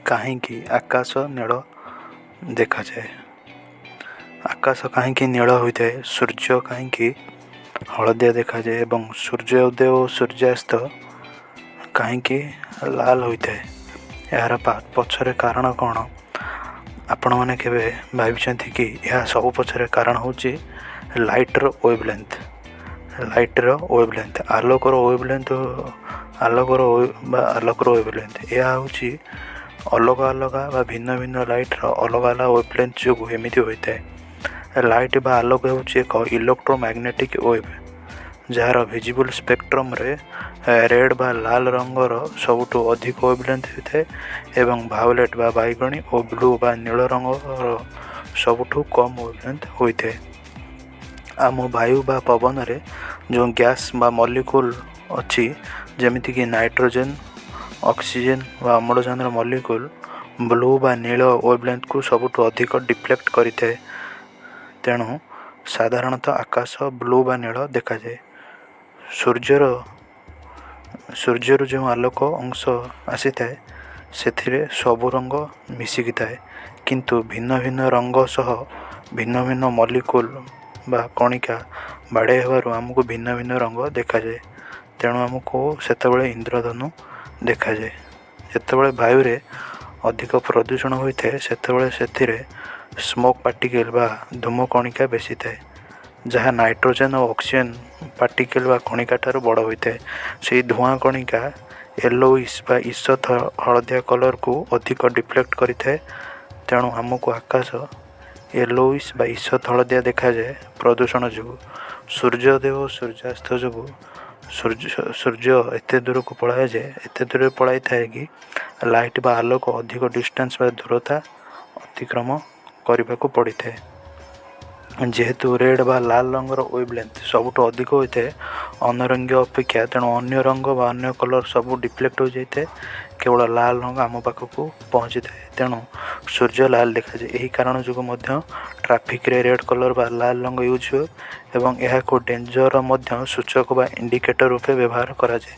କାହିଁକି ଆକାଶ ନୀଳ ଦେଖାଯାଏ? ଆକାଶ କାହିଁକି ନୀଳ ହୋଇଥାଏ? ସୂର୍ଯ୍ୟ କାହିଁକି ହଳଦିଆ ଦେଖାଯାଏ ଏବଂ ସୂର୍ଯ୍ୟ ଉଦୟ ଓ ସୂର୍ଯ୍ୟାସ୍ତ କାହିଁକି ଲାଲ ହୋଇଥାଏ? ଏହାର ପଛରେ କାରଣ କ'ଣ? ଆପଣମାନେ କେବେ ଭାବିଛନ୍ତି କି ଏହା ସବୁ ପଛରେ କାରଣ ହେଉଛି ଲାଇଟ୍ର ୱେଭଲେନ୍ଥ। ଆଲୋକର ୱେଭଲେନ୍ଥ ଏହା ହେଉଛି ଅଲଗା ବା ଭିନ୍ନ ଭିନ୍ନ ଲାଇଟ୍ର ଅଲଗା ୱେଭଲେନ୍ଥ ଯୋଗୁଁ ଏମିତି ହୋଇଥାଏ। ଲାଇଟ୍ ବା ଆଲୋକ ହେଉଛି ଏକ ଇଲେକ୍ଟ୍ରୋମ୍ୟାଗ୍ନେଟିକ୍ ୱେଭ୍, ଯାହାର ଭିଜିବୁଲ୍ ସ୍ପେକ୍ଟ୍ରମରେ ରେଡ୍ ବା ଲାଲ ରଙ୍ଗର ସବୁଠୁ ଅଧିକ ୱେଭଲେନ୍ଥ ହୋଇଥାଏ ଏବଂ ଭାୟୋଲେଟ୍ ବା ବାଇଗଣୀ ଓ ବ୍ଲୁ ବା ନୀଳ ରଙ୍ଗର ସବୁଠୁ କମ୍ ୱେଭଲେନ୍ଥ ହୋଇଥାଏ। ଆମ ବାୟୁ ବା ପବନରେ ଯେଉଁ ଗ୍ୟାସ୍ ବା ମଲିକ୍ୟୁଲ୍ ଅଛି, ଯେମିତିକି ନାଇଟ୍ରୋଜେନ୍, ଅକ୍ସିଜେନ୍ ବା ଅମ୍ଳଜାନର ମଲିକ୍ୟୁଲ୍, ବ୍ଲୁ ବା ନୀଳ ୱେଭଲେନ୍ଥକୁ ସବୁଠୁ ଅଧିକ ଡିଫ୍ଲେକ୍ଟ କରିଥାଏ। ତେଣୁ ସାଧାରଣତଃ ଆକାଶ ବ୍ଲୁ ବା ନୀଳ ଦେଖାଯାଏ। ସୂର୍ଯ୍ୟରୁ ଯେଉଁ ଆଲୋକ ଅଂଶ ଆସିଥାଏ, ସେଥିରେ ସବୁ ରଙ୍ଗ ମିଶିକି ଥାଏ, କିନ୍ତୁ ଭିନ୍ନ ଭିନ୍ନ ରଙ୍ଗ ସହ ଭିନ୍ନ ଭିନ୍ନ ମଲିକ୍ୟୁଲ୍ ବା କଣିକା ବାଡ଼େଇ ହେବାରୁ ଆମକୁ ଭିନ୍ନ ଭିନ୍ନ ରଙ୍ଗ ଦେଖାଯାଏ। ତେଣୁ ଆମକୁ ସେତେବେଳେ ଇନ୍ଦ୍ରଧନୁ ଦେଖାଯାଏ। ଯେତେବେଳେ ବାୟୁରେ ଅଧିକ ପ୍ରଦୂଷଣ ହୋଇଥାଏ, ସେତେବେଳେ ସେଥିରେ ସ୍ମୋକ୍ ପାର୍ଟିକେଲ୍ ବା ଧୂମକଣିକା ବେଶୀ ଥାଏ, ଯାହା ନାଇଟ୍ରୋଜେନ୍ ଓ ଅକ୍ସିଜେନ୍ ପାର୍ଟିକେଲ୍ ବା କଣିକାଠାରୁ ବଡ଼ ହୋଇଥାଏ। ସେହି ଧୂଆଁ କଣିକା ୟେଲୋଇଶ୍ ବା ଈଷତ୍ ହଳଦିଆ କଲର୍କୁ ଅଧିକ ଡିଫ୍ଲେକ୍ଟ କରିଥାଏ। ତେଣୁ ଆମକୁ ଆକାଶ ୟେଲୋଇଶ୍ ବା ଈଷତ୍ ହଳଦିଆ ଦେଖାଯାଏ ପ୍ରଦୂଷଣ ଯୋଗୁଁ। ସୂର୍ଯ୍ୟୋଦୟ ଓ ସୂର୍ଯ୍ୟାସ୍ତ ଯୋଗୁଁ ସୂର୍ଯ୍ୟ ଏତେ ଦୂରକୁ ପଳାଇଥାଏ କି ଲାଇଟ୍ ବା ଆଲୋକ ଅଧିକ ଡିଷ୍ଟାନ୍ସ ବା ଦୂରତା ଅତିକ୍ରମ କରିବାକୁ ପଡ଼ିଥାଏ। ଯେହେତୁ ରେଡ୍ ବା ଲାଲ ରଙ୍ଗର ୱେଭଲେନ୍ଥ ସବୁଠୁ ଅଧିକ ହୋଇଥାଏ ଅନ୍ୟ ଅପେକ୍ଷା, ତେଣୁ ଅନ୍ୟ ରଙ୍ଗ ବା ଅନ୍ୟ କଲର୍ ସବୁ ଡିଫ୍ଲେକ୍ଟ ହୋଇଯାଇଥାଏ, କେବଳ ଲାଲ ରଙ୍ଗ ଆମ ପାଖକୁ ପହଞ୍ଚିଥାଏ। ତେଣୁ ସୂର୍ଯ୍ୟ ଲାଲ ଦେଖାଯାଏ। ଏହି କାରଣ ଯୋଗୁଁ ମଧ୍ୟ ଟ୍ରାଫିକ୍ରେ ରେଡ୍ କଲର୍ ବା ଲାଲ ରଙ୍ଗ ୟୁଜ୍ ହୁଏ ଏବଂ ଏହାକୁ ଡେଞ୍ଜର ମଧ୍ୟ ସୂଚକ ବା ଇଣ୍ଡିକେଟର ରୂପେ ବ୍ୟବହାର କରାଯାଏ,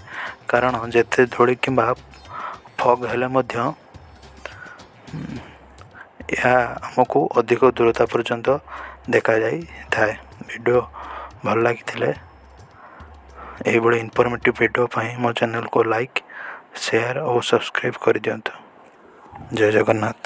କାରଣ ଯେତେ ଧୂଳି କିମ୍ବା ଫଗ୍ ହେଲେ ମଧ୍ୟ ଏହା ଆମକୁ ଅଧିକ ଦୂରତା ପର୍ଯ୍ୟନ୍ତ ଦେଖାଯାଇଥାଏ। ଭିଡ଼ିଓ ଭଲ ଲାଗିଥିଲେ ଏହିଭଳି ଇନଫର୍ମେଟିଭ୍ ଭିଡ଼ିଓ ପାଇଁ ମୋ ଚ୍ୟାନେଲକୁ ଲାଇକ୍, ସେୟାର ଓ ସବସ୍କ୍ରାଇବ୍ କରିଦିଅନ୍ତୁ। ଜୟ ଜଗନ୍ନାଥ।